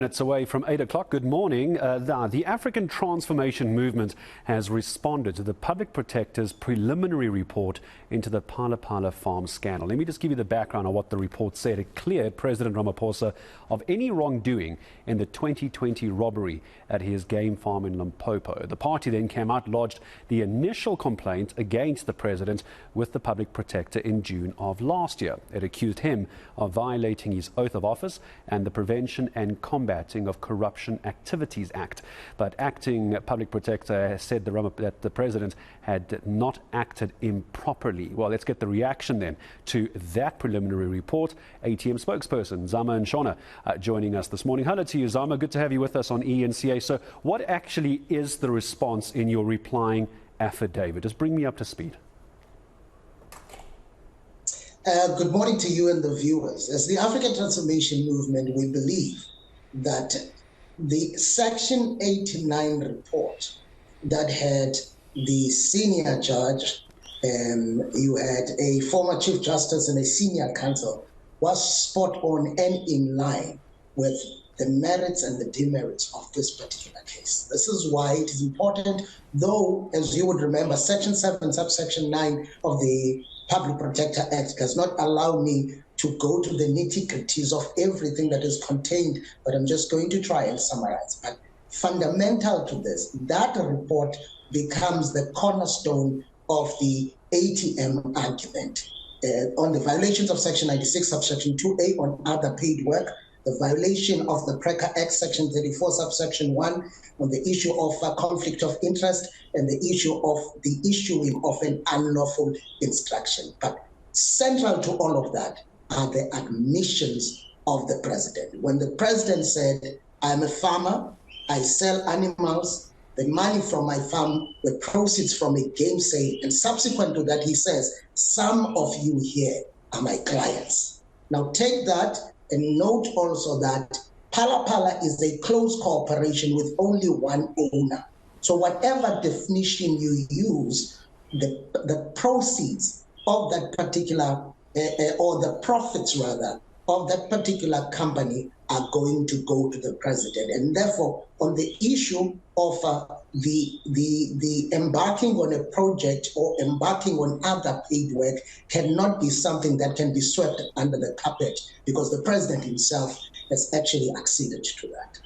It's away from 8 o'clock. Good morning. The African Transformation Movement has responded to the Public Protector's preliminary report into the Phala Phala farm scandal. Let me just give you the background on what the report said. It cleared President Ramaphosa of any wrongdoing in the 2020 robbery at his game farm in Limpopo. The party then came out, lodged the initial complaint against the president with the Public Protector in June of last year. It accused him of violating his oath of office and the Prevention and Combating of Corruption Activities Act. But acting Public Protector said that the president had not acted improperly. Well, let's get the reaction then to that preliminary report. ATM spokesperson Zama Ntshona joining us this morning. Hello to you, Zama. Good to have you with us on eNCA. So what actually is the response in your replying affidavit? Just bring me up to speed. Good morning to you and the viewers. As the African Transformation Movement, we believe that the Section 89 report that had the senior judge, you had a former Chief Justice and a senior counsel, was spot on and in line with the merits and the demerits of this particular case. This is why it is important, though, as you would remember, Section 7, subsection 9 of the Public Protector Act does not allow me to go to the nitty-gritties of everything that is contained, but I'm just going to try and summarize. But fundamental to this, that report becomes the cornerstone of the ATM argument on the violations of Section 96, subsection 2A on other paid work, the violation of the PRECA Act, Section 34, subsection 1, on the issue of conflict of interest, and the issue of the issuing of an unlawful instruction. But central to all of that are the admissions of the president. When the president said, I'm a farmer, I sell animals, the money from my farm, the proceeds from a game sale, and subsequent to that, he says, some of you here are my clients. Now take that and note also that Phala Phala is a close corporation with only one owner. So whatever definition you use, the proceeds of that particular, or the profits rather, of that particular company are going to go to the president. And therefore, on the issue of the embarking on a project or embarking on other paid work cannot be something that can be swept under the carpet, because the president himself has actually acceded to that.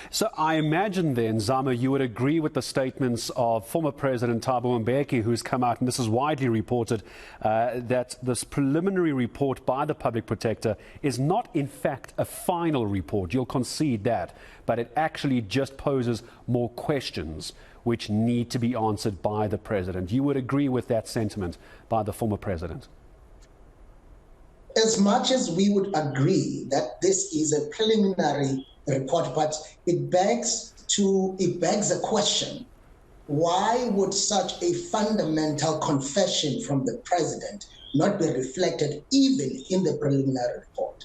So I imagine then, Zama, you would agree with the statements of former President Thabo Mbeki, who's come out, and this is widely reported, that this preliminary report by the Public Protector is not in fact a final report. You'll concede that, but it actually just poses more questions which need to be answered by the president. You would agree with that sentiment by the former president? As much as we would agree that this is a preliminary report, but it begs a question. Why would such a fundamental confession from the president not be reflected even in the preliminary report?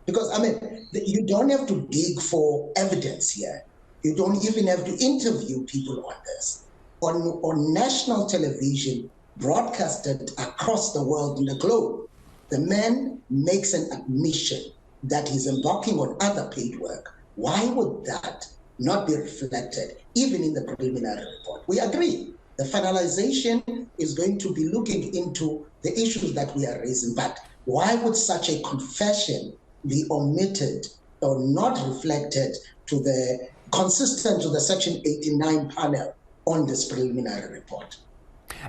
Because, I mean, you don't have to dig for evidence here. You don't even have to interview people on this. On national television, broadcasted across the world in the globe, the man makes an admission that he's embarking on other paid work. Why would that not be reflected even in the preliminary report? We agree. The finalization is going to be looking into the issues that we are raising, but why would such a confession be omitted or not reflected to the consistent to the Section 89 panel on this preliminary report?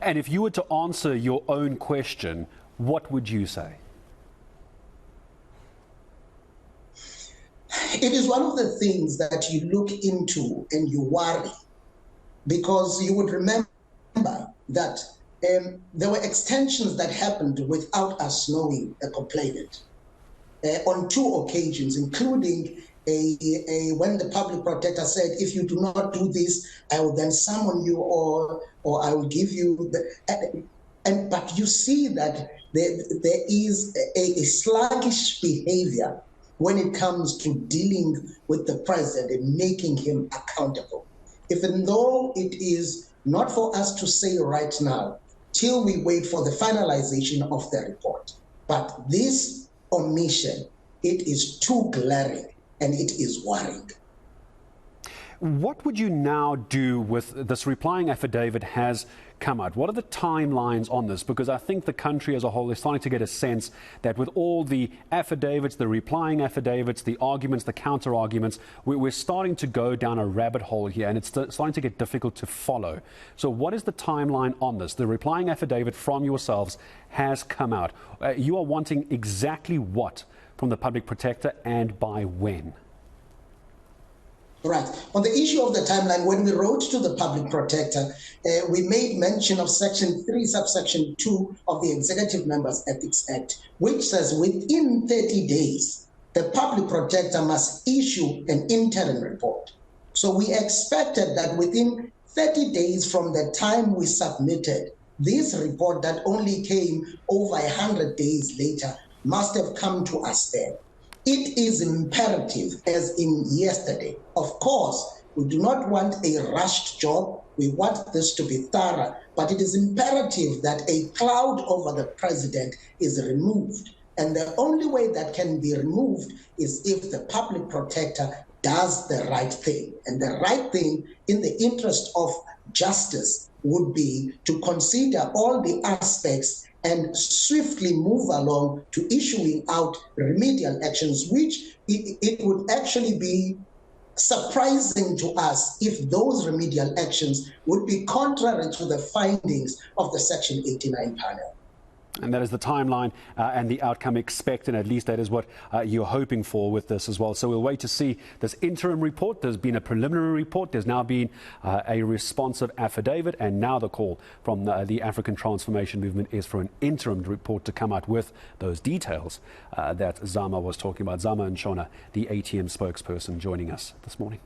And if you were to answer your own question, what would you say? It is one of the things that you look into and you worry, because you would remember that there were extensions that happened without us knowing a complainant on 2 occasions, including when the Public Protector said, if you do not do this, I will then summon you or I will give you the... But you see that there is a sluggish behavior when it comes to dealing with the president and making him accountable. Even though it is not for us to say right now, till we wait for the finalization of the report. But this omission, it is too glaring and it is worrying. What would you now do with this replying affidavit has come out? What are the timelines on this? Because I think the country as a whole is starting to get a sense that with all the affidavits, the replying affidavits, the arguments, the counter arguments, we're starting to go down a rabbit hole here, and it's starting to get difficult to follow. So what is the timeline on this? The replying affidavit from yourselves has come out. You are wanting exactly what from the public protector, and by when? Right. On the issue of the timeline, when we wrote to the public protector, we made mention of Section 3, subsection 2 of the Executive Members Ethics Act, which says within 30 days, the public protector must issue an interim report. So we expected that within 30 days from the time we submitted, this report that only came over 100 days later must have come to us then. It is imperative, as in yesterday. Of course, we do not want a rushed job. We want this to be thorough, but it is imperative that a cloud over the president is removed. And the only way that can be removed is if the public protector does the right thing. And the right thing in the interest of justice would be to consider all the aspects and swiftly move along to issuing out remedial actions, which it would actually be surprising to us if those remedial actions would be contrary to the findings of the Section 89 panel. And that is the timeline and the outcome expected. At least that is what you're hoping for with this as well. So we'll wait to see this interim report. There's been a preliminary report. There's now been a responsive affidavit. And now the call from the African Transformation Movement is for an interim report to come out with those details that Zama was talking about. Zama Ntshona, the ATM spokesperson, joining us this morning.